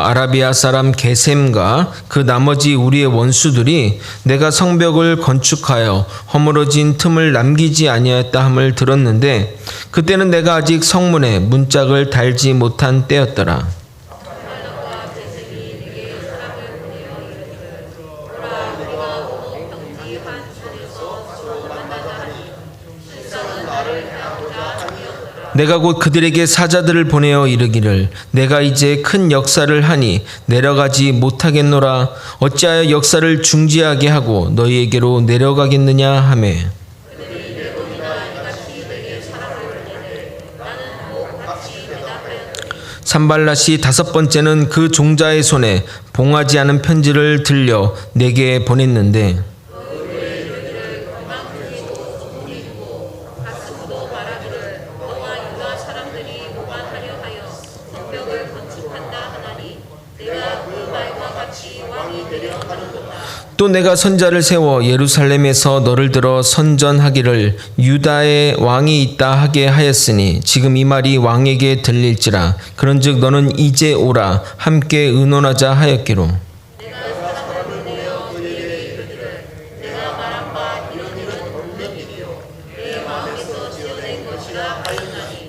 아라비아 사람 게셈과 그 나머지 우리의 원수들이 내가 성벽을 건축하여 허물어진 틈을 남기지 아니하였다 함을 들었는데 그때는 내가 아직 성문에 문짝을 달지 못한 때였더라. 내가 곧 그들에게 사자들을 보내어 이르기를 내가 이제 큰 역사를 하니 내려가지 못하겠노라. 어찌하여 역사를 중지하게 하고 너희에게로 내려가겠느냐 하매 산발랏이 다섯 번째는 그 종자의 손에 봉하지 않은 편지를 들려 내게 보냈는데 또 내가 선자를 세워 예루살렘에서 너를 들어 선전하기를 유다의 왕이 있다 하게 하였으니 지금 이 말이 왕에게 들릴지라. 그런즉 너는 이제 오라 함께 의논하자 하였기로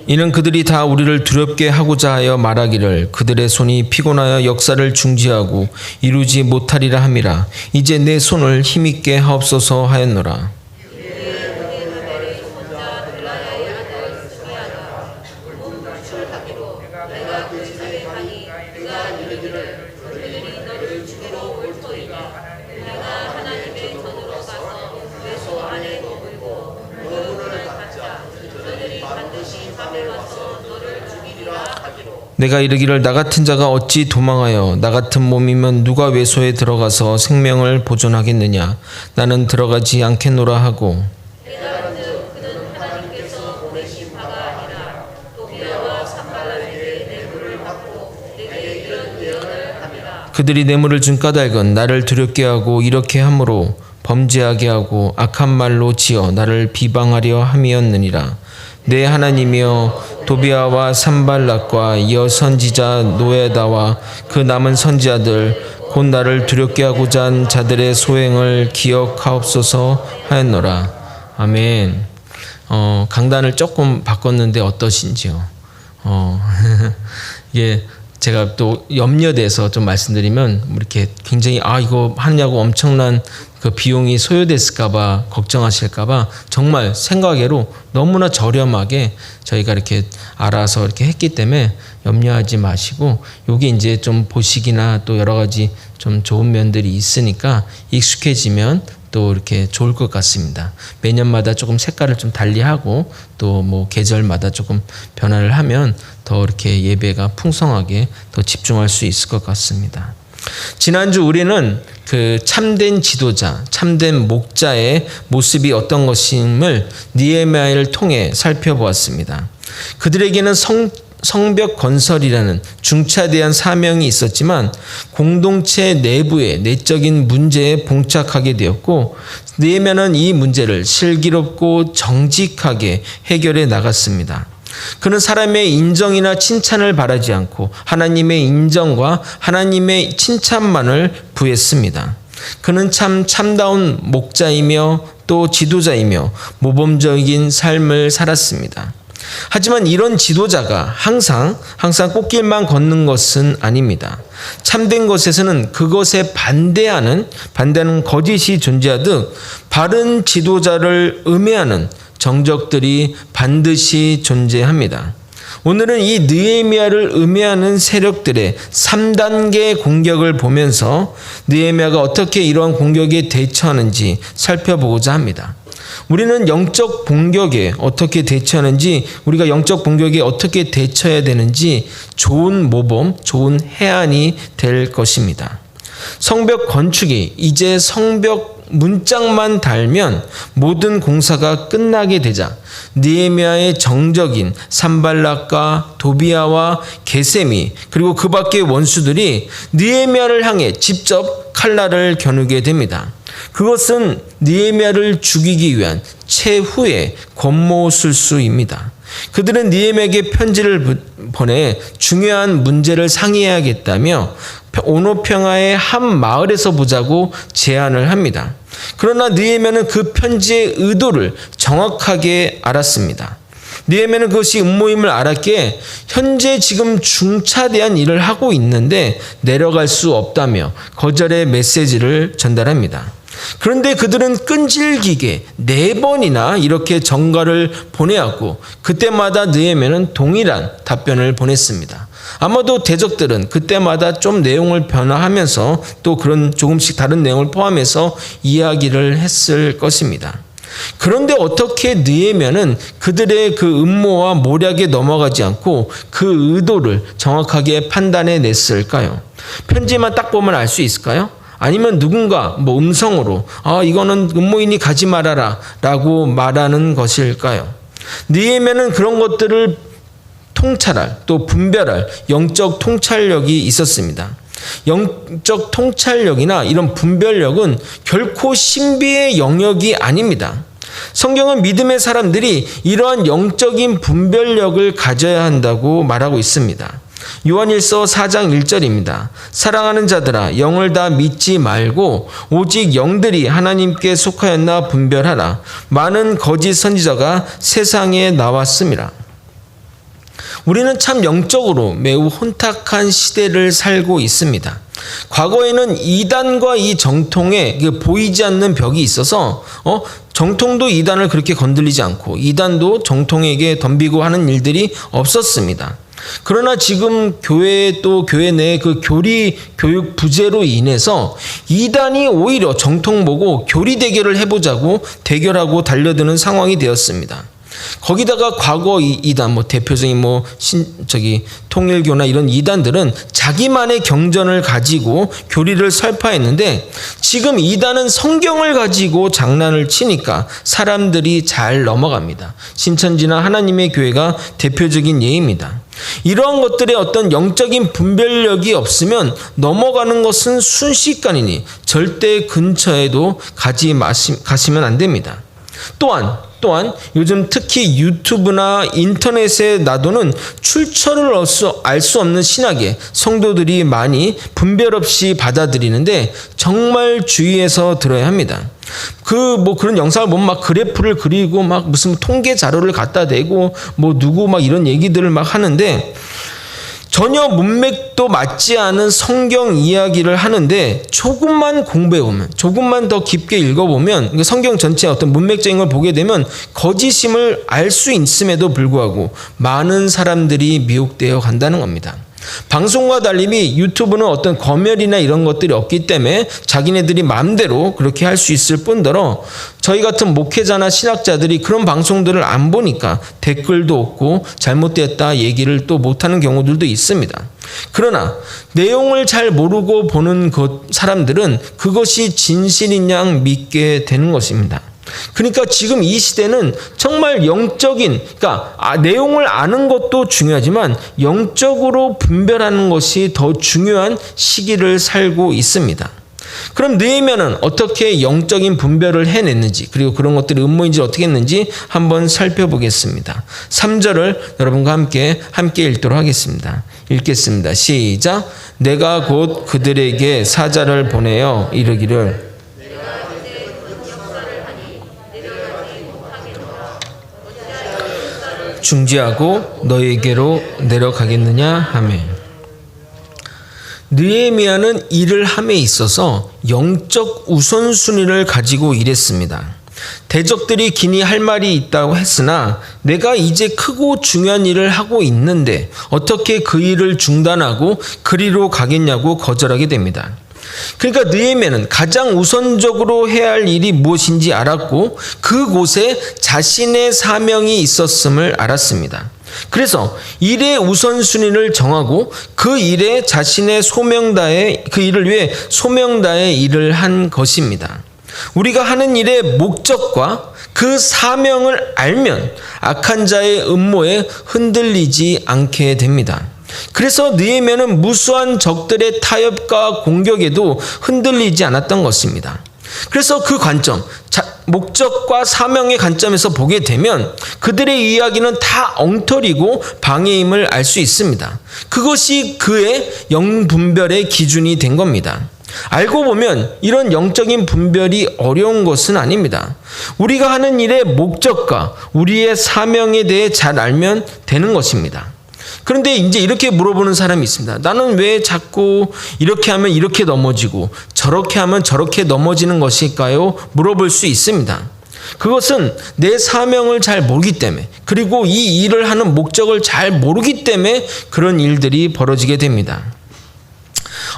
이는 그들이 다 우리를 두렵게 하고자 하여 말하기를 그들의 손이 피곤하여 역사를 중지하고 이루지 못하리라 함이라. 이제 내 손을 힘있게 하옵소서 하였노라. 내가 이르기를 나 같은 자가 어찌 도망하여 나 같은 몸이면 누가 외소에 들어가서 생명을 보존하겠느냐. 나는 들어가지 않겠노라 하고 그들이 뇌물을 준 까닭은 나를 두렵게 하고 이렇게 함으로 범죄하게 하고 악한 말로 지어 나를 비방하려 함이었느니라. 내 하나님이여 도비아와 산발랏과 여선지자 노에다와 그 남은 선지자들 곧 나를 두렵게 하고자 한 자들의 소행을 기억하옵소서 하였노라. 아멘. 강단을 조금 바꿨는데 어떠신지요? 이게 제가 또 염려돼서 좀 말씀드리면 이렇게 굉장히 이거 하느냐고 엄청난 그 비용이 소요됐을까봐 걱정하실까봐 정말 생각외로 너무나 저렴하게 저희가 이렇게 알아서 이렇게 했기 때문에 염려하지 마시고 여기 이제 좀 보시기나 또 여러 가지 좀 좋은 면들이 있으니까 익숙해지면 또 이렇게 좋을 것 같습니다. 매년마다 조금 색깔을 좀 달리하고 또 뭐 계절마다 조금 변화를 하면 더 이렇게 예배가 풍성하게 더 집중할 수 있을 것 같습니다. 지난주 우리는 그 참된 지도자, 참된 목자의 모습이 어떤 것임을 느헤미야를 통해 살펴보았습니다. 그들에게는 성벽 건설이라는 중차대한 사명이 있었지만 공동체 내부의 내적인 문제에 봉착하게 되었고 느헤미야는 이 문제를 슬기롭고 정직하게 해결해 나갔습니다. 그는 사람의 인정이나 칭찬을 바라지 않고 하나님의 인정과 하나님의 칭찬만을 구했습니다. 그는 참다운 목자이며 또 지도자이며 모범적인 삶을 살았습니다. 하지만 이런 지도자가 항상 꽃길만 걷는 것은 아닙니다. 참된 것에서는 그것에 반대하는 거짓이 존재하듯 바른 지도자를 음해하는 정적들이 반드시 존재합니다. 오늘은 이 느헤미야를 음해하는 세력들의 3단계 공격을 보면서 느헤미야가 어떻게 이러한 공격에 대처하는지 살펴보고자 합니다. 우리는 영적 공격에 어떻게 대처하는지, 우리가 영적 공격에 어떻게 대처해야 되는지 좋은 모범, 좋은 해안이 될 것입니다. 성벽 건축이 이제 성벽 문짝만 달면 모든 공사가 끝나게 되자 느헤미야의 정적인 산발랏과 도비아와 게셈이 그리고 그 밖의 원수들이 느헤미야를 향해 직접 칼날을 겨누게 됩니다. 그것은 느헤미야를 죽이기 위한 최후의 권모술수입니다. 그들은 느헤미야에게 편지를 보내 중요한 문제를 상의해야겠다며 오노평화의 한 마을에서 보자고 제안을 합니다. 그러나 느헤미야는 그 편지의 의도를 정확하게 알았습니다. 느헤미야는 그것이 음모임을 알았기에 현재 지금 중차대한 일을 하고 있는데 내려갈 수 없다며 거절의 메시지를 전달합니다. 그런데 그들은 끈질기게 4번이나 이렇게 전가를 보내왔고 그때마다 느헤미야는 동일한 답변을 보냈습니다. 아마도 대적들은 그때마다 좀 내용을 변화하면서 또 그런 조금씩 다른 내용을 포함해서 이야기를 했을 것입니다. 그런데 어떻게 느헤미야는 그들의 그 음모와 모략에 넘어가지 않고 그 의도를 정확하게 판단해 냈을까요? 편지만 딱 보면 알 수 있을까요? 아니면 누군가 음성으로 이거는 음모이니 가지 말아라 라고 말하는 것일까요? 느헤미야는 그런 것들을 통찰할 또 분별할 영적 통찰력이 있었습니다. 영적 통찰력이나 이런 분별력은 결코 신비의 영역이 아닙니다. 성경은 믿음의 사람들이 이러한 영적인 분별력을 가져야 한다고 말하고 있습니다. 요한일서 4장 1절입니다. 사랑하는 자들아 영을 다 믿지 말고 오직 영들이 하나님께 속하였나 분별하라. 많은 거짓 선지자가 세상에 나왔음이라. 우리는 참 영적으로 매우 혼탁한 시대를 살고 있습니다. 과거에는 이단과 이 정통에 보이지 않는 벽이 있어서 정통도 이단을 그렇게 건들리지 않고 이단도 정통에게 덤비고 하는 일들이 없었습니다. 그러나 지금 교회 또 교회 내 그 교리 교육 부재로 인해서 이단이 오히려 정통 보고 교리 대결을 해보자고 대결하고 달려드는 상황이 되었습니다. 거기다가 과거 이단 대표적인 통일교나 이런 이단들은 자기만의 경전을 가지고 교리를 설파했는데 지금 이단은 성경을 가지고 장난을 치니까 사람들이 잘 넘어갑니다. 신천지나 하나님의 교회가 대표적인 예입니다. 이러한 것들의 어떤 영적인 분별력이 없으면 넘어가는 것은 순식간이니 절대 근처에도 가시면 안 됩니다. 또한 요즘 특히 유튜브나 인터넷에 놔두는 출처를 알 수 없는 신학에 성도들이 많이 분별 없이 받아들이는데 정말 주의해서 들어야 합니다. 그런 영상을 보면 막 그래프를 그리고 막 무슨 통계 자료를 갖다 대고 누구 이런 얘기들을 막 하는데 전혀 문맥도 맞지 않은 성경 이야기를 하는데 조금만 공부해보면 조금만 더 깊게 읽어보면 성경 전체의 어떤 문맥적인 걸 보게 되면 거짓임을 알 수 있음에도 불구하고 많은 사람들이 미혹되어 간다는 겁니다. 방송과 달리 유튜브는 어떤 검열이나 이런 것들이 없기 때문에 자기네들이 마음대로 그렇게 할 수 있을 뿐더러 저희 같은 목회자나 신학자들이 그런 방송들을 안 보니까 댓글도 없고 잘못됐다 얘기를 또 못하는 경우들도 있습니다. 그러나 내용을 잘 모르고 보는 사람들은 그것이 진실인 양 믿게 되는 것입니다. 그러니까 지금 이 시대는 정말 영적인, 내용을 아는 것도 중요하지만 영적으로 분별하는 것이 더 중요한 시기를 살고 있습니다. 그럼 느헤미야는 어떻게 영적인 분별을 해냈는지 그리고 그런 것들이 음모인지 어떻게 했는지 한번 살펴보겠습니다. 3절을 여러분과 함께 읽도록 하겠습니다. 읽겠습니다. 시작. 내가 곧 그들에게 사자를 보내어 이르기를 중지하고 너에게로 내려가겠느냐 하매. 느헤미야는 일을 함에 있어서 영적 우선순위를 가지고 일했습니다. 대적들이 기니 할 말이 있다고 했으나 내가 이제 크고 중요한 일을 하고 있는데 어떻게 그 일을 중단하고 그리로 가겠냐고 거절하게 됩니다. 그러니까 느헤미야는 가장 우선적으로 해야 할 일이 무엇인지 알았고 그곳에 자신의 사명이 있었음을 알았습니다. 그래서 일의 우선순위를 정하고 그 일에 자신의 그 일을 위해 소명다해 일을 한 것입니다. 우리가 하는 일의 목적과 그 사명을 알면 악한 자의 음모에 흔들리지 않게 됩니다. 그래서 느헤미야는 무수한 적들의 타협과 공격에도 흔들리지 않았던 것입니다. 그래서 그 관점, 목적과 사명의 관점에서 보게 되면 그들의 이야기는 다 엉터리고 방해임을 알 수 있습니다. 그것이 그의 영분별의 기준이 된 겁니다. 알고 보면 이런 영적인 분별이 어려운 것은 아닙니다. 우리가 하는 일의 목적과 우리의 사명에 대해 잘 알면 되는 것입니다. 그런데 이제 이렇게 물어보는 사람이 있습니다. 나는 왜 자꾸 이렇게 하면 이렇게 넘어지고 저렇게 하면 저렇게 넘어지는 것일까요? 물어볼 수 있습니다. 그것은 내 사명을 잘 모르기 때문에, 그리고 이 일을 하는 목적을 잘 모르기 때문에 그런 일들이 벌어지게 됩니다.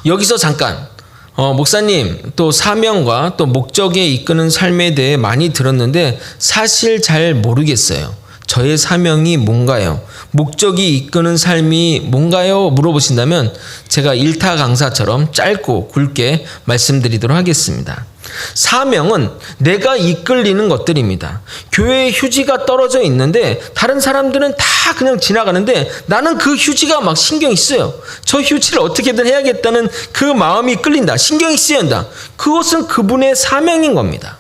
여기서 잠깐 목사님, 또 사명과 또 목적에 이끄는 삶에 대해 많이 들었는데 사실 잘 모르겠어요. 저의 사명이 뭔가요? 목적이 이끄는 삶이 뭔가요? 물어보신다면 제가 일타 강사처럼 짧고 굵게 말씀드리도록 하겠습니다. 사명은 내가 이끌리는 것들입니다. 교회에 휴지가 떨어져 있는데 다른 사람들은 다 그냥 지나가는데 나는 그 휴지가 막 신경이 쓰여. 저 휴지를 어떻게든 해야겠다는 그 마음이 끌린다. 신경이 쓰인다. 그것은 그분의 사명인 겁니다.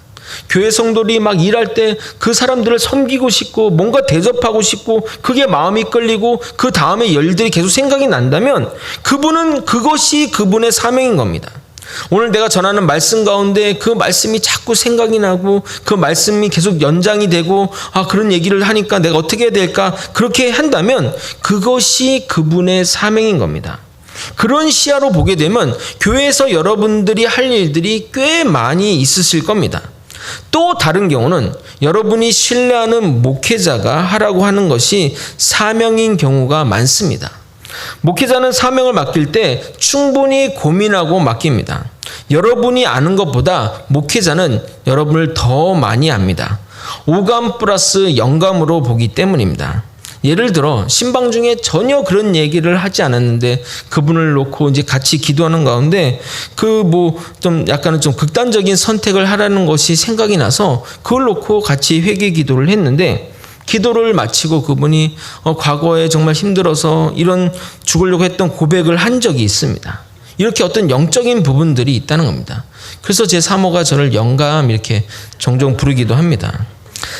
교회 성도들이 막 일할 때 그 사람들을 섬기고 싶고 뭔가 대접하고 싶고 그게 마음이 끌리고 그 다음에 일들이 계속 생각이 난다면 그분은 그것이 그분의 사명인 겁니다. 오늘 내가 전하는 말씀 가운데 그 말씀이 자꾸 생각이 나고 그 말씀이 계속 연장이 되고 그런 얘기를 하니까 내가 어떻게 해야 될까? 그렇게 한다면 그것이 그분의 사명인 겁니다. 그런 시야로 보게 되면 교회에서 여러분들이 할 일들이 꽤 많이 있으실 겁니다. 또 다른 경우는 여러분이 신뢰하는 목회자가 하라고 하는 것이 사명인 경우가 많습니다. 목회자는 사명을 맡길 때 충분히 고민하고 맡깁니다. 여러분이 아는 것보다 목회자는 여러분을 더 많이 압니다. 오감 플러스 영감으로 보기 때문입니다. 예를 들어 신방 중에 전혀 그런 얘기를 하지 않았는데 그분을 놓고 이제 같이 기도하는 가운데 좀 약간은 좀 극단적인 선택을 하라는 것이 생각이 나서 그걸 놓고 같이 회개 기도를 했는데 기도를 마치고 그분이 과거에 정말 힘들어서 이런 죽으려고 했던 고백을 한 적이 있습니다. 이렇게 어떤 영적인 부분들이 있다는 겁니다. 그래서 제 사모가 저를 영감 이렇게 종종 부르기도 합니다.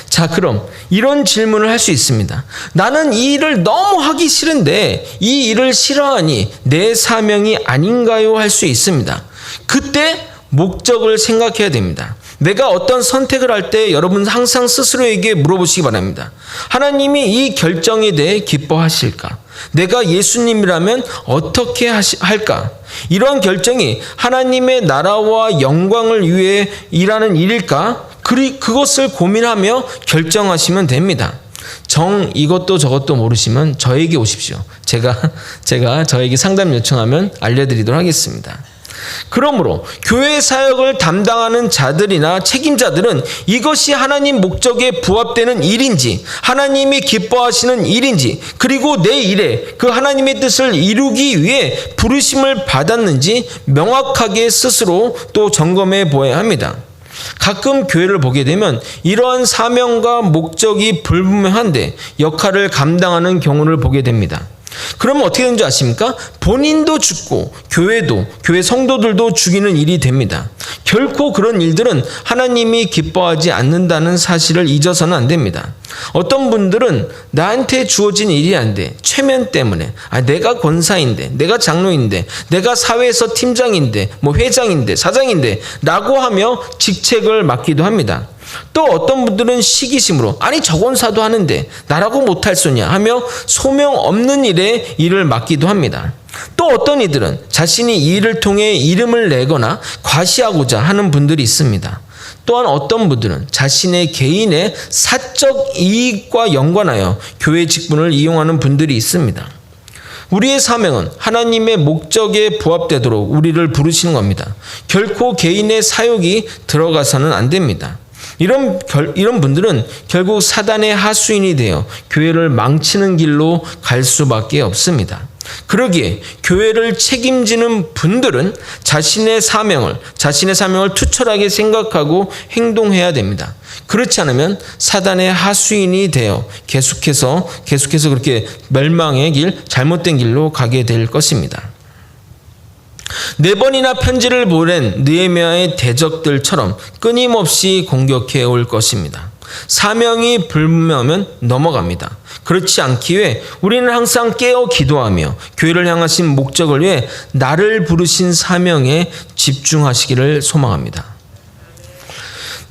자, 그럼 이런 질문을 할 수 있습니다. 나는 이 일을 너무 하기 싫은데 이 일을 싫어하니 내 사명이 아닌가요? 할 수 있습니다. 그때 목적을 생각해야 됩니다. 내가 어떤 선택을 할 때 여러분 항상 스스로에게 물어보시기 바랍니다. 하나님이 이 결정에 대해 기뻐하실까? 내가 예수님이라면 어떻게 할까? 이러한 결정이 하나님의 나라와 영광을 위해 일하는 일일까? 그것을 고민하며 결정하시면 됩니다. 이것도 저것도 모르시면 저에게 오십시오. 제가 저에게 상담 요청하면 알려드리도록 하겠습니다. 그러므로 교회 사역을 담당하는 자들이나 책임자들은 이것이 하나님 목적에 부합되는 일인지, 하나님이 기뻐하시는 일인지, 그리고 내 일에 그 하나님의 뜻을 이루기 위해 부르심을 받았는지 명확하게 스스로 또 점검해 보아야 합니다. 가끔 교회를 보게 되면 이러한 사명과 목적이 불분명한데 역할을 감당하는 경우를 보게 됩니다. 그러면 어떻게 되는지 아십니까? 본인도 죽고 교회 성도들도 죽이는 일이 됩니다. 결코 그런 일들은 하나님이 기뻐하지 않는다는 사실을 잊어서는 안 됩니다. 어떤 분들은 나한테 주어진 일이 안 돼. 최면 때문에. 내가 권사인데, 내가 장로인데, 내가 사회에서 팀장인데, 회장인데, 사장인데 라고 하며 직책을 맡기도 합니다. 또 어떤 분들은 시기심으로 저 권사도 하는데 나라고 못할 소냐 하며 소명 없는 일에 일을 맡기도 합니다. 또 어떤 이들은 자신이 이 일을 통해 이름을 내거나 과시하고자 하는 분들이 있습니다. 또한 어떤 분들은 자신의 개인의 사적 이익과 연관하여 교회 직분을 이용하는 분들이 있습니다. 우리의 사명은 하나님의 목적에 부합되도록 우리를 부르시는 겁니다. 결코 개인의 사욕이 들어가서는 안 됩니다. 이런 분들은 결국 사단의 하수인이 되어 교회를 망치는 길로 갈 수밖에 없습니다. 그러기에 교회를 책임지는 분들은 자신의 사명을 투철하게 생각하고 행동해야 됩니다. 그렇지 않으면 사단의 하수인이 되어 계속해서 그렇게 멸망의 길, 잘못된 길로 가게 될 것입니다. 4번이나 편지를 보낸 느헤미야의 대적들처럼 끊임없이 공격해 올 것입니다. 사명이 불명하면 넘어갑니다. 그렇지 않기 위해 우리는 항상 깨어 기도하며 교회를 향하신 목적을 위해 나를 부르신 사명에 집중하시기를 소망합니다.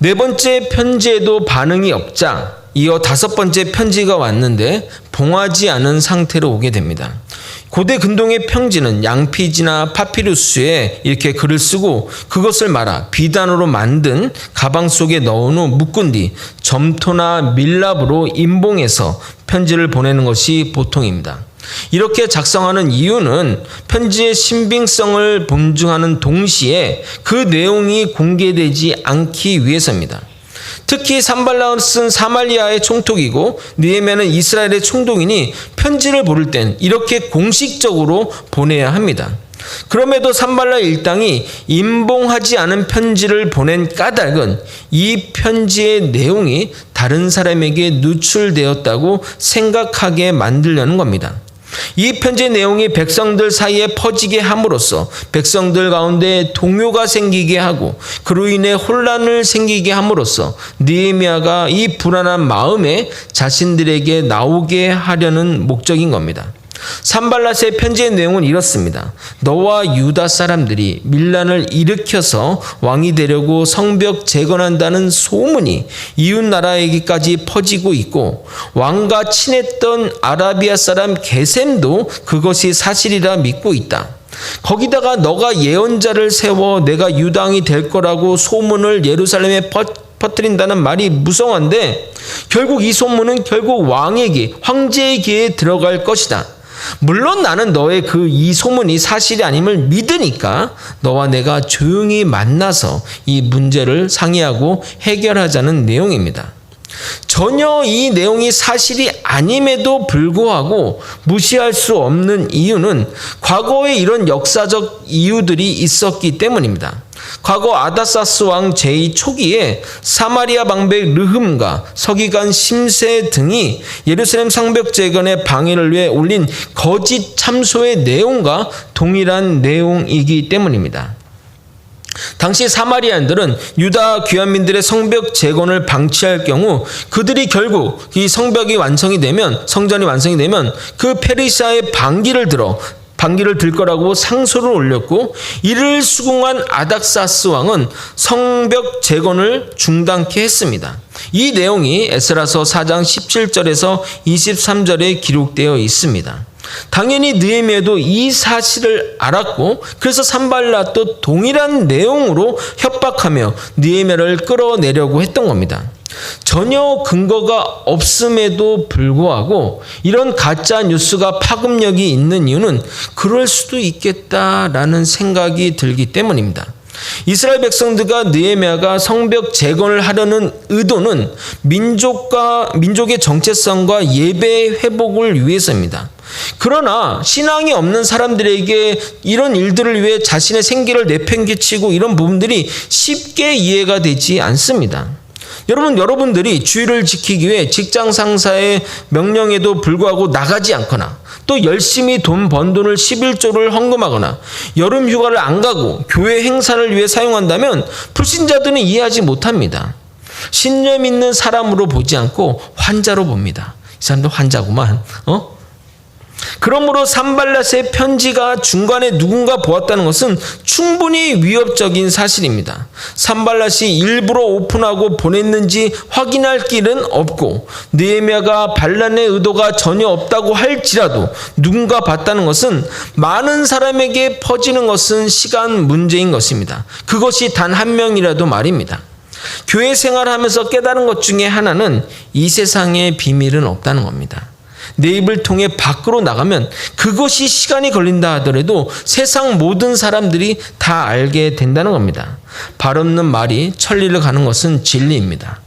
4번째 편지에도 반응이 없자 이어 5번째 편지가 왔는데 봉하지 않은 상태로 오게 됩니다. 고대 근동의 편지는 양피지나 파피루스에 이렇게 글을 쓰고 그것을 말아 비단으로 만든 가방 속에 넣은 후 묶은 뒤 점토나 밀랍으로 임봉해서 편지를 보내는 것이 보통입니다. 이렇게 작성하는 이유는 편지의 신빙성을 본증하는 동시에 그 내용이 공개되지 않기 위해서입니다. 특히 산발랏은 사마리아의 총독이고 느헤미야는 이스라엘의 총독이니 편지를 보낼 땐 이렇게 공식적으로 보내야 합니다. 그럼에도 산발랏 일당이 임봉하지 않은 편지를 보낸 까닭은 이 편지의 내용이 다른 사람에게 누출되었다고 생각하게 만들려는 겁니다. 이 편지의 내용이 백성들 사이에 퍼지게 함으로써 백성들 가운데 동요가 생기게 하고 그로 인해 혼란을 생기게 함으로써 느헤미야가 이 불안한 마음에 자신들에게 나오게 하려는 목적인 겁니다. 산발랏의 편지의 내용은 이렇습니다. 너와 유다 사람들이 밀란을 일으켜서 왕이 되려고 성벽 재건한다는 소문이 이웃 나라에게까지 퍼지고 있고 왕과 친했던 아라비아 사람 게셈도 그것이 사실이라 믿고 있다. 거기다가 너가 예언자를 세워 내가 유당이 될 거라고 소문을 예루살렘에 퍼뜨린다는 말이 무성한데 결국 이 소문은 결국 왕에게 황제에게 들어갈 것이다. 물론 나는 너의 이 소문이 사실이 아님을 믿으니까 너와 내가 조용히 만나서 이 문제를 상의하고 해결하자는 내용입니다. 전혀 이 내용이 사실이 아님에도 불구하고 무시할 수 없는 이유는 과거에 이런 역사적 이유들이 있었기 때문입니다. 과거 아다사스 왕 제2 초기에 사마리아 방백 르흠과 서기관 심세 등이 예루살렘 성벽 재건의 방해를 위해 올린 거짓 참소의 내용과 동일한 내용이기 때문입니다. 당시 사마리아인들은 유다 귀환민들의 성벽 재건을 방치할 경우 그들이 결국 이 성벽이 완성이 되면 성전이 완성이 되면 그 페르시아의 반기를 들 거라고 상소를 올렸고 이를 수긍한 아닥사스 왕은 성벽 재건을 중단케 했습니다. 이 내용이 에스라서 4장 17절에서 23절에 기록되어 있습니다. 당연히 느헤미야도 이 사실을 알았고 그래서 산발랏도 동일한 내용으로 협박하며 느헤미야를 끌어내려고 했던 겁니다. 전혀 근거가 없음에도 불구하고 이런 가짜 뉴스가 파급력이 있는 이유는 그럴 수도 있겠다라는 생각이 들기 때문입니다. 이스라엘 백성들과 느헤미야가 성벽 재건을 하려는 의도는 민족의 정체성과 예배 회복을 위해서입니다. 그러나 신앙이 없는 사람들에게 이런 일들을 위해 자신의 생계를 내팽개치고 이런 부분들이 쉽게 이해가 되지 않습니다. 여러분들이 주의를 지키기 위해 직장 상사의 명령에도 불구하고 나가지 않거나 또 열심히 돈 번 돈을 11조를 헌금하거나 여름 휴가를 안 가고 교회 행사를 위해 사용한다면 불신자들은 이해하지 못합니다. 신념 있는 사람으로 보지 않고 환자로 봅니다. 이 사람도 환자구만. 그러므로 산발랏의 편지가 중간에 누군가 보았다는 것은 충분히 위협적인 사실입니다. 산발랏이 일부러 오픈하고 보냈는지 확인할 길은 없고 느헤미야가 반란의 의도가 전혀 없다고 할지라도 누군가 봤다는 것은 많은 사람에게 퍼지는 것은 시간 문제인 것입니다. 그것이 단 한 명이라도 말입니다. 교회 생활하면서 깨달은 것 중에 하나는 이 세상에 비밀은 없다는 겁니다. 내 입을 통해 밖으로 나가면 그것이 시간이 걸린다 하더라도 세상 모든 사람들이 다 알게 된다는 겁니다. 발 없는 말이 천리를 가는 것은 진리입니다.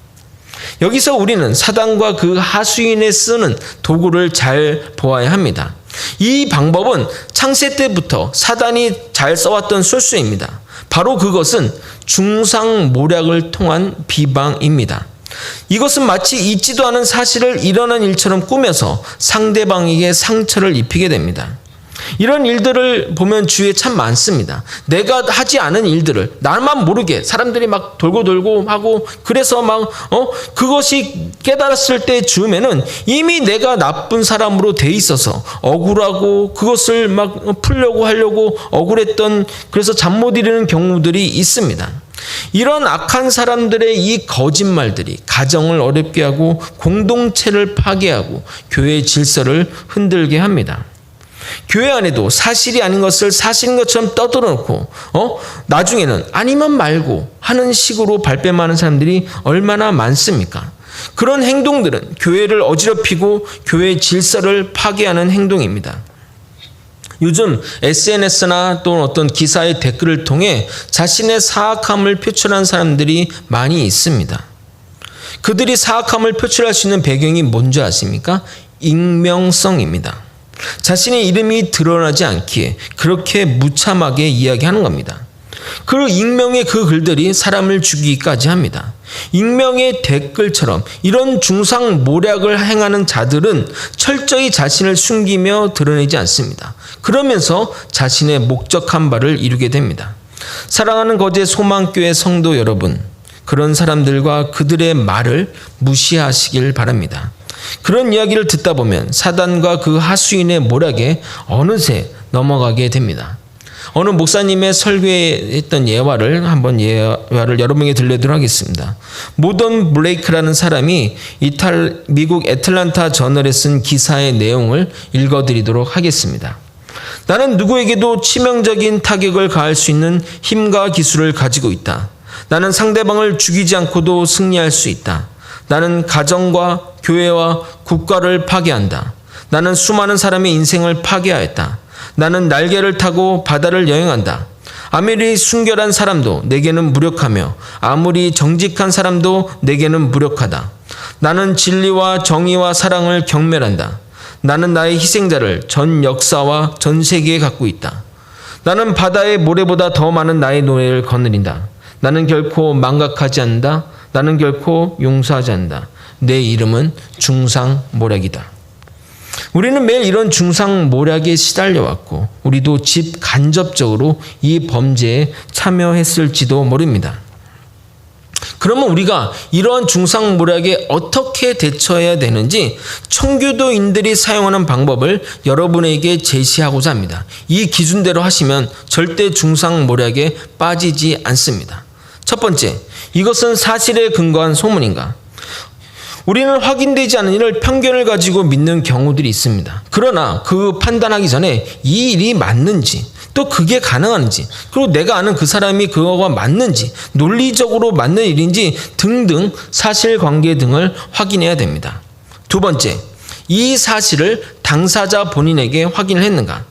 여기서 우리는 사단과 그 하수인에 쓰는 도구를 잘 보아야 합니다. 이 방법은 창세 때부터 사단이 잘 써왔던 술수입니다. 바로 그것은 중상모략을 통한 비방입니다. 이것은 마치 있지도 않은 사실을 일어난 일처럼 꾸며서 상대방에게 상처를 입히게 됩니다. 이런 일들을 보면 주위에 참 많습니다. 내가 하지 않은 일들을 나만 모르게 사람들이 막 돌고 하고, 그래서 막 그것이 깨달았을 때 즈음에는 이미 내가 나쁜 사람으로 돼 있어서 억울하고 그것을 막 풀려고 하려고 억울했던, 그래서 잠 못 이루는 경우들이 있습니다. 이런 악한 사람들의 이 거짓말들이 가정을 어렵게 하고 공동체를 파괴하고 교회의 질서를 흔들게 합니다. 교회 안에도 사실이 아닌 것을 사실인 것처럼 떠들어 놓고 나중에는 아니면 말고 하는 식으로 발뺌하는 사람들이 얼마나 많습니까? 그런 행동들은 교회를 어지럽히고 교회의 질서를 파괴하는 행동입니다. 요즘 SNS나 또는 어떤 기사의 댓글을 통해 자신의 사악함을 표출하는 사람들이 많이 있습니다. 그들이 사악함을 표출할 수 있는 배경이 뭔지 아십니까? 익명성입니다. 자신의 이름이 드러나지 않기에 그렇게 무참하게 이야기하는 겁니다. 그 익명의 그 글들이 사람을 죽이기까지 합니다. 익명의 댓글처럼 이런 중상모략을 행하는 자들은 철저히 자신을 숨기며 드러내지 않습니다. 그러면서 자신의 목적한 바를 이루게 됩니다. 사랑하는 거제 소망교회 성도 여러분, 그런 사람들과 그들의 말을 무시하시길 바랍니다. 그런 이야기를 듣다 보면 사단과 그 하수인의 모략에 어느새 넘어가게 됩니다. 어느 목사님의 설교에 했던 예화를 여러분에게 들려드리도록 하겠습니다. 모던 블레이크라는 사람이 미국 애틀란타 저널에 쓴 기사의 내용을 읽어드리도록 하겠습니다. 나는 누구에게도 치명적인 타격을 가할 수 있는 힘과 기술을 가지고 있다. 나는 상대방을 죽이지 않고도 승리할 수 있다. 나는 가정과 교회와 국가를 파괴한다. 나는 수많은 사람의 인생을 파괴하였다. 나는 날개를 타고 바다를 여행한다. 아무리 순결한 사람도 내게는 무력하며 아무리 정직한 사람도 내게는 무력하다. 나는 진리와 정의와 사랑을 경멸한다. 나는 나의 희생자를 전 역사와 전 세계에 갖고 있다. 나는 바다의 모래보다 더 많은 나의 노래를 거느린다. 나는 결코 망각하지 않는다. 나는 결코 용서하지 않는다. 내 이름은 중상모략이다. 우리는 매일 이런 중상모략에 시달려왔고 우리도 간접적으로 이 범죄에 참여했을지도 모릅니다. 그러면 우리가 이러한 중상모략에 어떻게 대처해야 되는지 청교도인들이 사용하는 방법을 여러분에게 제시하고자 합니다. 이 기준대로 하시면 절대 중상모략에 빠지지 않습니다. 첫 번째, 이것은 사실에 근거한 소문인가? 우리는 확인되지 않은 일을 편견을 가지고 믿는 경우들이 있습니다. 그러나 그 판단하기 전에 이 일이 맞는지, 또 그게 가능한지, 그리고 내가 아는 그 사람이 그거가 맞는지, 논리적으로 맞는 일인지 등등 사실관계 등을 확인해야 됩니다. 두 번째, 이 사실을 당사자 본인에게 확인을 했는가?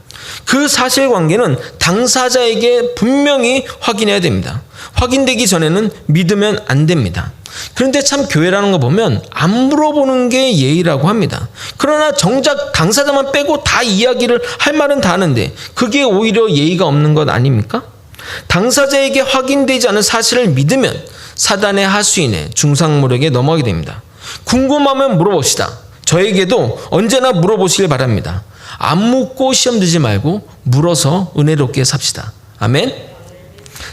그 사실관계는 당사자에게 분명히 확인해야 됩니다. 확인되기 전에는 믿으면 안 됩니다. 그런데 참 교회라는 거 보면 안 물어보는 게 예의라고 합니다. 그러나 정작 당사자만 빼고 다 이야기를 할 말은 다 하는데 그게 오히려 예의가 없는 것 아닙니까? 당사자에게 확인되지 않은 사실을 믿으면 사단의 하수인의 중상모략에 넘어가게 됩니다. 궁금하면 물어봅시다. 저에게도 언제나 물어보시길 바랍니다. 안 묻고 시험 들지 말고 물어서 은혜롭게 삽시다. 아멘.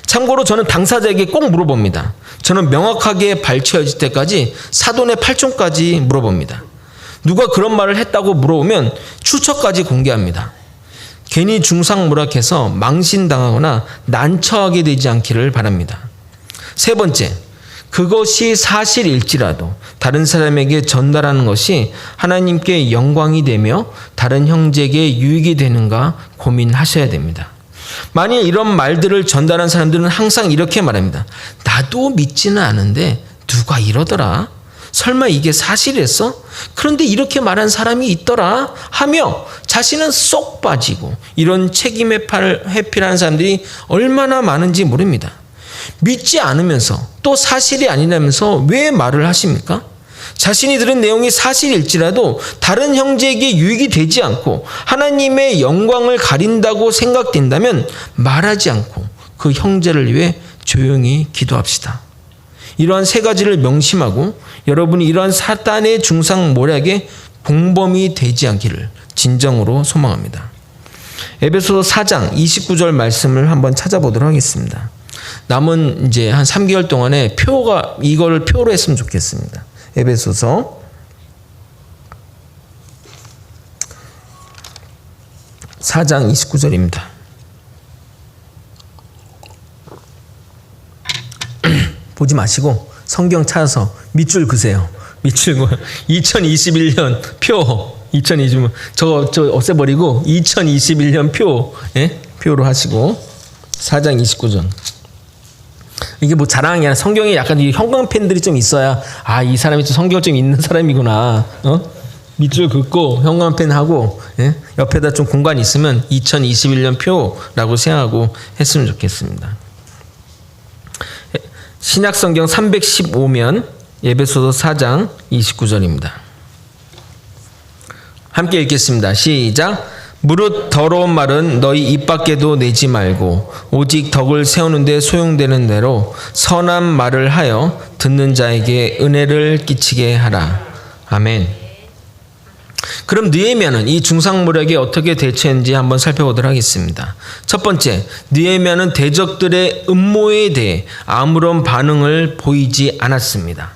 참고로 저는 당사자에게 꼭 물어봅니다. 저는 명확하게 밝혀질 때까지 사돈의 팔촌까지 물어봅니다. 누가 그런 말을 했다고 물어보면 출처까지 공개합니다. 괜히 중상모략해서 망신당하거나 난처하게 되지 않기를 바랍니다. 세 번째, 그것이 사실일지라도 다른 사람에게 전달하는 것이 하나님께 영광이 되며 다른 형제에게 유익이 되는가 고민하셔야 됩니다. 만일 이런 말들을 전달한 사람들은 항상 이렇게 말합니다. 나도 믿지는 않은데 누가 이러더라? 설마 이게 사실이었어? 그런데 이렇게 말한 사람이 있더라? 하며 자신은 쏙 빠지고 이런 책임 회피라는 사람들이 얼마나 많은지 모릅니다. 믿지 않으면서 또 사실이 아니라면서 왜 말을 하십니까? 자신이 들은 내용이 사실일지라도 다른 형제에게 유익이 되지 않고 하나님의 영광을 가린다고 생각된다면 말하지 않고 그 형제를 위해 조용히 기도합시다. 이러한 세 가지를 명심하고 여러분이 이러한 사단의 중상모략에 공범이 되지 않기를 진정으로 소망합니다. 에베소서 4장 29절 말씀을 한번 찾아보도록 하겠습니다. 남은 이제 한 3개월 동안에 이거를 표로 했으면 좋겠습니다. 에베소서 4장 29절입니다. 보지 마시고 성경 찾아서 밑줄 그세요. 밑줄 2021년 표 2020년 저 없애버리고 2021년 표 표로 하시고 4장 29절. 이게 뭐 자랑이 아니라 성경에 약간 이 형광펜들이 좀 있어야 이 사람이 좀 성경 좀 있는 사람이구나. 밑줄 긋고 형광펜 하고 옆에다 좀 공간이 있으면 2021년 표라고 생각하고 했으면 좋겠습니다. 신약성경 315면 에베소서 4장 29절입니다. 함께 읽겠습니다. 시작. 무릇 더러운 말은 너희 입 밖에도 내지 말고 오직 덕을 세우는 데 소용되는 대로 선한 말을 하여 듣는 자에게 은혜를 끼치게 하라. 아멘. 그럼 느헤미야는 이 중상모략에 어떻게 대처했는지 한번 살펴보도록 하겠습니다. 첫 번째, 느헤미야는 대적들의 음모에 대해 아무런 반응을 보이지 않았습니다.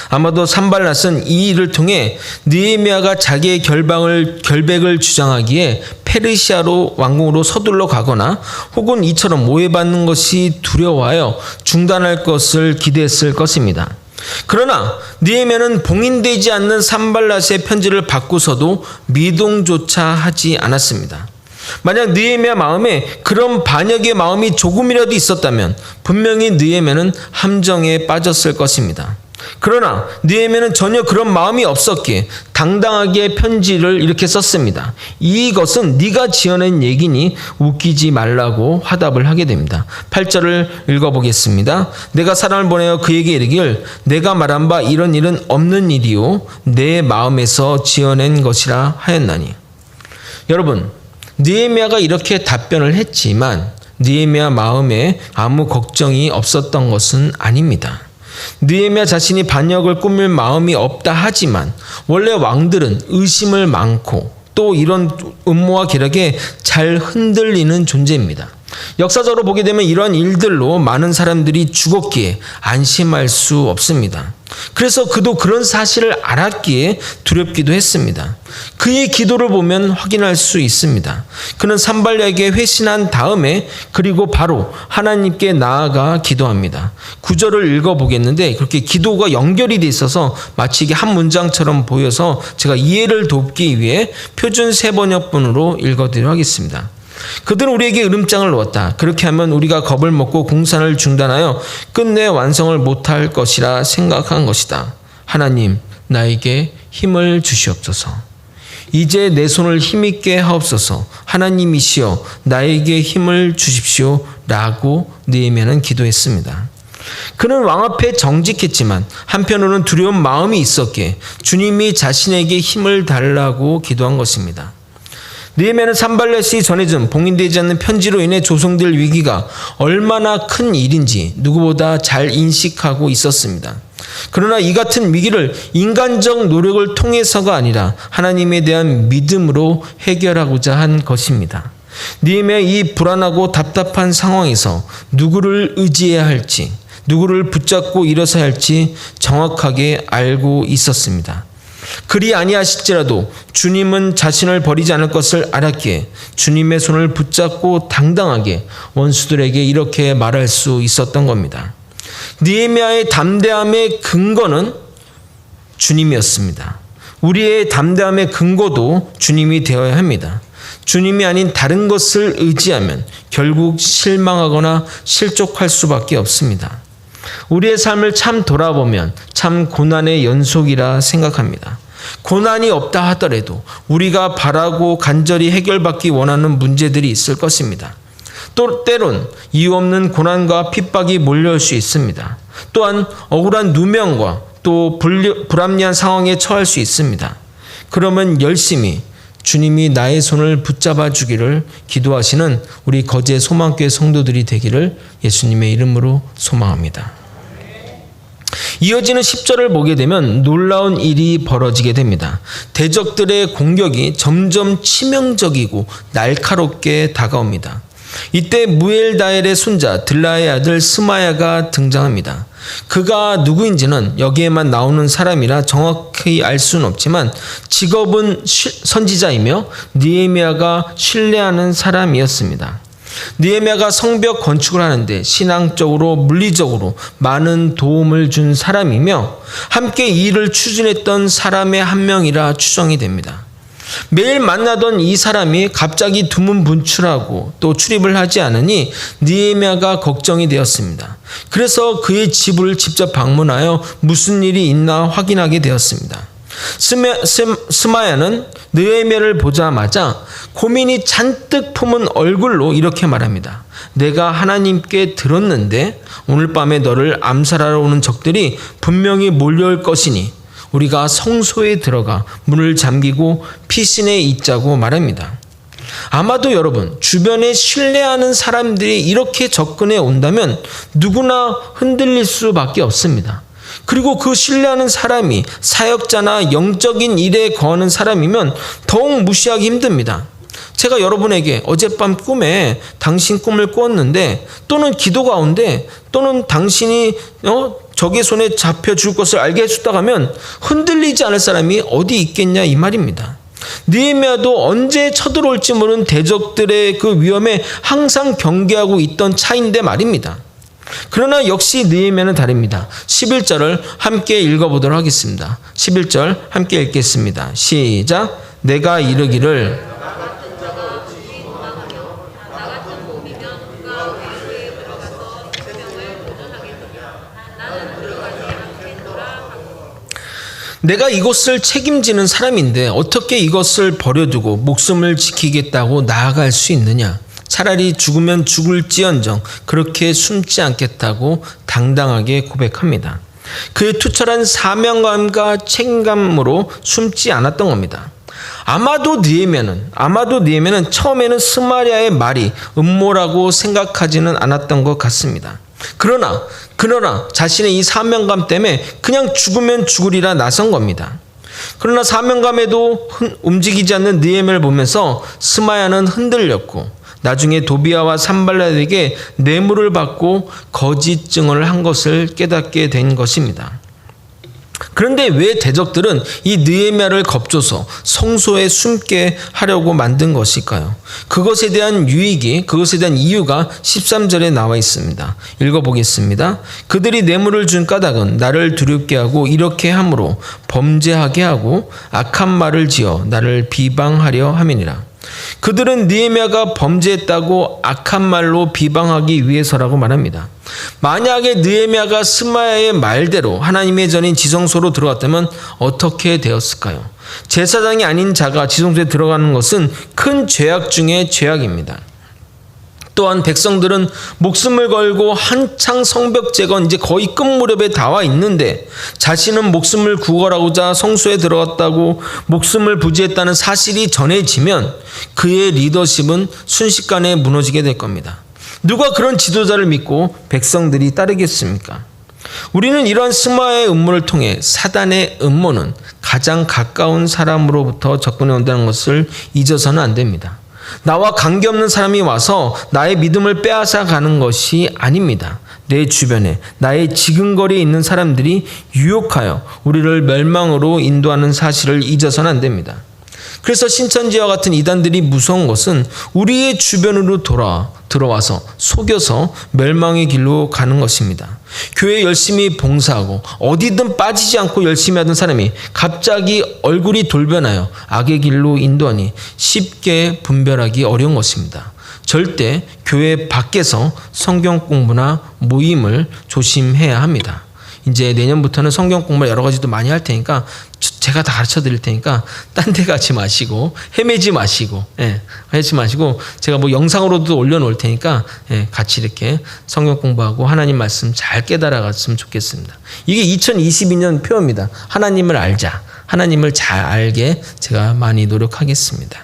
아마도 산발랏은 이 일을 통해 느헤미야가 자기의 결백을 주장하기에 페르시아로 왕궁으로 서둘러 가거나 혹은 이처럼 오해받는 것이 두려워하여 중단할 것을 기대했을 것입니다. 그러나 느헤미야는 봉인되지 않는 산발랏의 편지를 받고서도 미동조차 하지 않았습니다. 만약 느헤미야 마음에 그런 반역의 마음이 조금이라도 있었다면 분명히 느헤미야는 함정에 빠졌을 것입니다. 그러나 느헤미야는 전혀 그런 마음이 없었기에 당당하게 편지를 이렇게 썼습니다. 이것은 네가 지어낸 얘기니 웃기지 말라고 화답을 하게 됩니다. 8절을 읽어보겠습니다. 내가 사람을 보내어 그에게 이르길 내가 말한 바 이런 일은 없는 일이요 내 마음에서 지어낸 것이라 하였나니. 여러분, 느헤미야가 이렇게 답변을 했지만 느헤미야 마음에 아무 걱정이 없었던 것은 아닙니다. 느헤미야 자신이 반역을 꾸밀 마음이 없다 하지만 원래 왕들은 의심을 많고 또 이런 음모와 계략에 잘 흔들리는 존재입니다. 역사적으로 보게 되면 이러한 일들로 많은 사람들이 죽었기에 안심할 수 없습니다. 그래서 그도 그런 사실을 알았기에 두렵기도 했습니다. 그의 기도를 보면 확인할 수 있습니다. 그는 산발락에게 회신한 다음에 그리고 바로 하나님께 나아가 기도합니다. 9절을 읽어보겠는데 그렇게 기도가 연결이 돼 있어서 마치 이게 한 문장처럼 보여서 제가 이해를 돕기 위해 표준 세번역본으로 읽어드리도록 하겠습니다. 그들은 우리에게 으름장을 놓았다. 그렇게 하면 우리가 겁을 먹고 공산을 중단하여 끝내 완성을 못할 것이라 생각한 것이다. 하나님, 나에게 힘을 주시옵소서. 이제 내 손을 힘있게 하옵소서. 하나님이시여 나에게 힘을 주십시오. 라고 느헤미야는 기도했습니다. 그는 왕 앞에 정직했지만 한편으로는 두려운 마음이 있었기에 주님이 자신에게 힘을 달라고 기도한 것입니다. 느헤미야는 산발랏이 전해준 봉인되지 않는 편지로 인해 조성될 위기가 얼마나 큰 일인지 누구보다 잘 인식하고 있었습니다. 그러나 이 같은 위기를 인간적 노력을 통해서가 아니라 하나님에 대한 믿음으로 해결하고자 한 것입니다. 느헤미야의 이 불안하고 답답한 상황에서 누구를 의지해야 할지, 누구를 붙잡고 일어서야 할지 정확하게 알고 있었습니다. 그리 아니하실지라도 주님은 자신을 버리지 않을 것을 알았기에 주님의 손을 붙잡고 당당하게 원수들에게 이렇게 말할 수 있었던 겁니다. 느헤미야의 담대함의 근거는 주님이었습니다. 우리의 담대함의 근거도 주님이 되어야 합니다. 주님이 아닌 다른 것을 의지하면 결국 실망하거나 실족할 수밖에 없습니다. 우리의 삶을 참 돌아보면 참 고난의 연속이라 생각합니다. 고난이 없다 하더라도 우리가 바라고 간절히 해결받기 원하는 문제들이 있을 것입니다. 또 때론 이유 없는 고난과 핍박이 몰려올 수 있습니다. 또한 억울한 누명과 또 불합리한 상황에 처할 수 있습니다. 그러면 열심히 주님이 나의 손을 붙잡아 주기를 기도하시는 우리 거제 소망교회 성도들이 되기를 예수님의 이름으로 소망합니다. 이어지는 10절을 보게 되면 놀라운 일이 벌어지게 됩니다. 대적들의 공격이 점점 치명적이고 날카롭게 다가옵니다. 이때 무엘다엘의 손자 들라의 아들 스마야가 등장합니다. 그가 누구인지는 여기에만 나오는 사람이라 정확히 알 수는 없지만 직업은 선지자이며 느헤미야가 신뢰하는 사람이었습니다. 느헤미야가 성벽 건축을 하는데 신앙적으로 물리적으로 많은 도움을 준 사람이며 함께 이 일을 추진했던 사람의 한 명이라 추정이 됩니다. 매일 만나던 이 사람이 갑자기 두문분출하고 또 출입을 하지 않으니 느헤미야가 걱정이 되었습니다. 그래서 그의 집을 직접 방문하여 무슨 일이 있나 확인하게 되었습니다. 스마야는 느헤미야를 보자마자 고민이 잔뜩 품은 얼굴로 이렇게 말합니다. 내가 하나님께 들었는데 오늘 밤에 너를 암살하러 오는 적들이 분명히 몰려올 것이니 우리가 성소에 들어가 문을 잠기고 피신해 있자고 말합니다. 아마도 여러분 주변에 신뢰하는 사람들이 이렇게 접근해 온다면 누구나 흔들릴 수밖에 없습니다. 그리고 그 신뢰하는 사람이 사역자나 영적인 일에 거하는 사람이면 더욱 무시하기 힘듭니다. 제가 여러분에게 어젯밤 꿈에 당신 꿈을 꾸었는데 또는 기도 가운데 또는 당신이 적의 손에 잡혀 죽을 것을 알게 해줬다고 하면 흔들리지 않을 사람이 어디 있겠냐 이 말입니다. 느헤미야도 언제 쳐들어올지 모르는 대적들의 그 위험에 항상 경계하고 있던 차인데 말입니다. 그러나 역시 느헤미야는 다릅니다. 11절을 함께 읽어보도록 하겠습니다. 11절 함께 읽겠습니다. 시작. 내가 이르기를 내가 이곳을 책임지는 사람인데 어떻게 이것을 버려두고 목숨을 지키겠다고 나아갈 수 있느냐? 차라리 죽으면 죽을지언정 그렇게 숨지 않겠다고 당당하게 고백합니다. 그의 투철한 사명감과 책임감으로 숨지 않았던 겁니다. 아마도 느헤미야는 처음에는 스마리아의 말이 음모라고 생각하지는 않았던 것 같습니다. 그러나 자신의 이 사명감 때문에 그냥 죽으면 죽으리라 나선 겁니다. 그러나 사명감에도 움직이지 않는 느헤미야를 보면서 스마야는 흔들렸고 나중에 도비아와 산발랏에게 뇌물을 받고 거짓 증언을 한 것을 깨닫게 된 것입니다. 그런데 왜 대적들은 이 느헤미야를 겁줘서 성소에 숨게 하려고 만든 것일까요? 그것에 대한 이유가 13절에 나와 있습니다. 읽어보겠습니다. 그들이 뇌물을 준 까닭은 나를 두렵게 하고 이렇게 함으로 범죄하게 하고 악한 말을 지어 나를 비방하려 함이니라. 그들은 느헤미야가 범죄했다고 악한 말로 비방하기 위해서라고 말합니다. 만약에 느헤미야가 스마야의 말대로 하나님의 전인 지성소로 들어갔다면 어떻게 되었을까요? 제사장이 아닌 자가 지성소에 들어가는 것은 큰 죄악 중에 죄악입니다. 또한 백성들은 목숨을 걸고 한창 성벽 재건 이제 거의 끝 무렵에 다 와 있는데 자신은 목숨을 구걸하고자 성소에 들어갔다고 목숨을 부지했다는 사실이 전해지면 그의 리더십은 순식간에 무너지게 될 겁니다. 누가 그런 지도자를 믿고 백성들이 따르겠습니까? 우리는 이러한 스마야의 음모를 통해 사단의 음모는 가장 가까운 사람으로부터 접근해 온다는 것을 잊어서는 안 됩니다. 나와 관계없는 사람이 와서 나의 믿음을 빼앗아 가는 것이 아닙니다. 내 주변에 나의 지근거리에 있는 사람들이 유혹하여 우리를 멸망으로 인도하는 사실을 잊어서는 안 됩니다. 그래서 신천지와 같은 이단들이 무서운 것은 우리의 주변으로 들어와서 속여서 멸망의 길로 가는 것입니다. 교회 열심히 봉사하고 어디든 빠지지 않고 열심히 하던 사람이 갑자기 얼굴이 돌변하여 악의 길로 인도하니 쉽게 분별하기 어려운 것입니다. 절대 교회 밖에서 성경 공부나 모임을 조심해야 합니다. 이제 내년부터는 성경 공부를 여러 가지도 많이 할 테니까 제가 다 가르쳐 드릴 테니까 딴 데 가지 마시고 헤매지 마시고 하지 마시고 제가 뭐 영상으로도 올려놓을 테니까 같이 이렇게 성경 공부하고 하나님 말씀 잘 깨달아갔으면 좋겠습니다. 이게 2022년 표어입니다. 하나님을 알자. 하나님을 잘 알게 제가 많이 노력하겠습니다.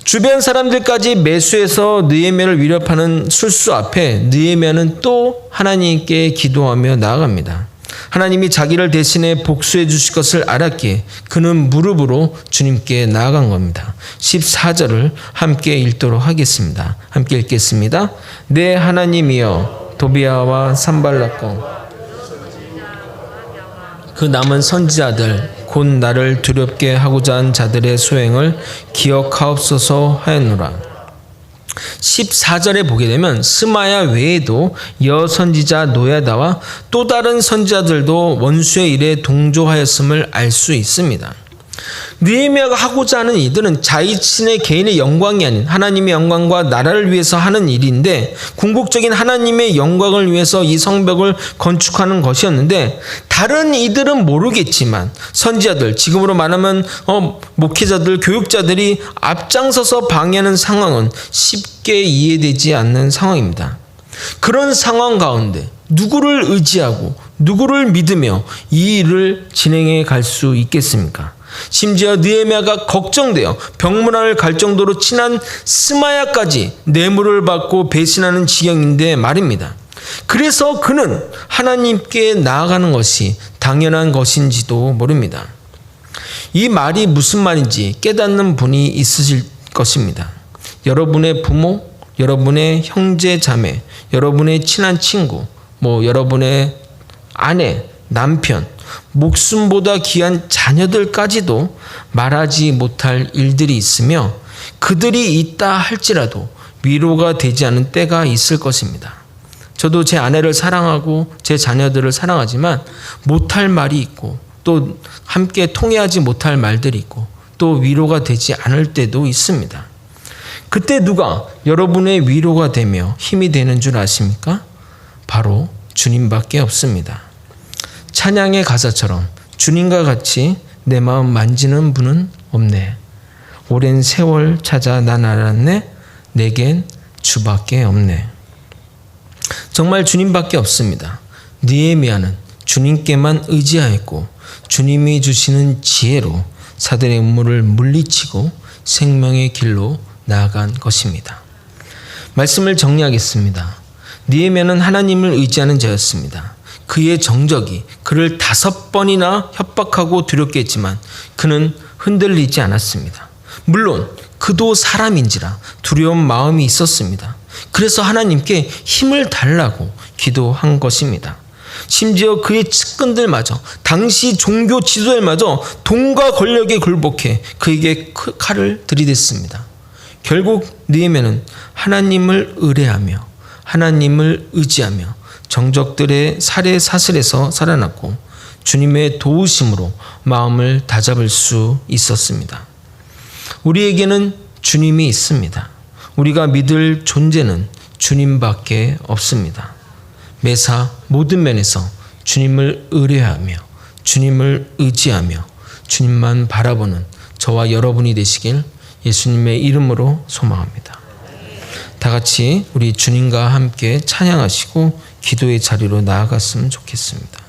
주변 사람들까지 매수해서 느헤미야를 위협하는 술수 앞에 느헤미야는 또 하나님께 기도하며 나아갑니다. 하나님이 자기를 대신해 복수해 주실 것을 알았기에 그는 무릎으로 주님께 나아간 겁니다. 14절을 함께 읽도록 하겠습니다. 함께 읽겠습니다. 내 하나님이여 도비아와 산발락과 그 남은 선지자들 곧 나를 두렵게 하고자 한 자들의 소행을 기억하옵소서 하였노라. 14절에 보게 되면 스마야 외에도 여선지자 노야다와 또 다른 선지자들도 원수의 일에 동조하였음을 알 수 있습니다. 느헤미야가 하고자 하는 이들은 자신의 개인의 영광이 아닌 하나님의 영광과 나라를 위해서 하는 일인데, 궁극적인 하나님의 영광을 위해서 이 성벽을 건축하는 것이었는데, 다른 이들은 모르겠지만 선지자들, 지금으로 말하면 목회자들, 교육자들이 앞장서서 방해하는 상황은 쉽게 이해되지 않는 상황입니다. 그런 상황 가운데 누구를 의지하고 누구를 믿으며 이 일을 진행해 갈 수 있겠습니까? 심지어 느헤미야가 걱정되어 병문안을 갈 정도로 친한 스마야까지 뇌물을 받고 배신하는 지경인데 말입니다. 그래서 그는 하나님께 나아가는 것이 당연한 것인지도 모릅니다. 이 말이 무슨 말인지 깨닫는 분이 있으실 것입니다. 여러분의 부모, 여러분의 형제 자매, 여러분의 친한 친구, 여러분의 아내, 남편, 목숨보다 귀한 자녀들까지도 말하지 못할 일들이 있으며 그들이 있다 할지라도 위로가 되지 않은 때가 있을 것입니다. 저도 제 아내를 사랑하고 제 자녀들을 사랑하지만 못할 말이 있고 또 함께 통해하지 못할 말들이 있고 또 위로가 되지 않을 때도 있습니다. 그때 누가 여러분의 위로가 되며 힘이 되는 줄 아십니까? 바로 주님밖에 없습니다. 찬양의 가사처럼 주님과 같이 내 마음 만지는 분은 없네. 오랜 세월 찾아 난 알았네. 내겐 주밖에 없네. 정말 주님밖에 없습니다. 느헤미야는 주님께만 의지하였고 주님이 주시는 지혜로 사들의 음모를 물리치고 생명의 길로 나아간 것입니다. 말씀을 정리하겠습니다. 느헤미야는 하나님을 의지하는 자였습니다. 그의 정적이 그를 5번이나 협박하고 두렵게 했지만 그는 흔들리지 않았습니다. 물론 그도 사람인지라 두려운 마음이 있었습니다. 그래서 하나님께 힘을 달라고 기도한 것입니다. 심지어 그의 측근들마저, 당시 종교 지도자들마저 돈과 권력에 굴복해 그에게 칼을 들이댔습니다. 결국 느헤미야는 하나님을 의뢰하며 하나님을 의지하며 정적들의 살해 사슬에서 살아났고 주님의 도우심으로 마음을 다잡을 수 있었습니다. 우리에게는 주님이 있습니다. 우리가 믿을 존재는 주님밖에 없습니다. 매사 모든 면에서 주님을 의뢰하며 주님을 의지하며 주님만 바라보는 저와 여러분이 되시길 예수님의 이름으로 소망합니다. 다 같이 우리 주님과 함께 찬양하시고 기도의 자리로 나아갔으면 좋겠습니다.